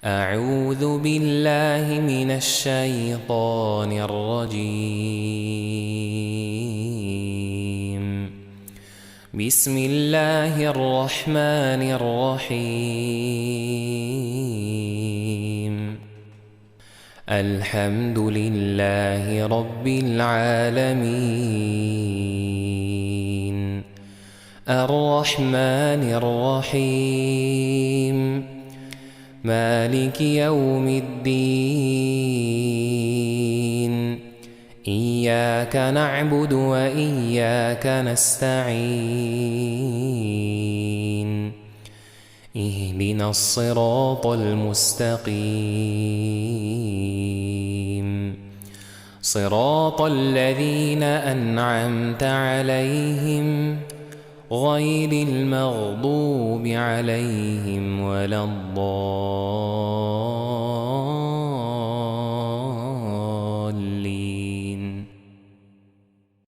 أعوذ بالله من الشيطان الرجيم. بسم الله الرحمن الرحيم. الحمد لله رب العالمين. الرحمن الرحيم. مالك يوم الدين. إياك نعبد وإياك نستعين. اهدنا الصراط المستقيم، صراط الذين أنعمت عليهم غير المغضوب عليهم ولا الضالين.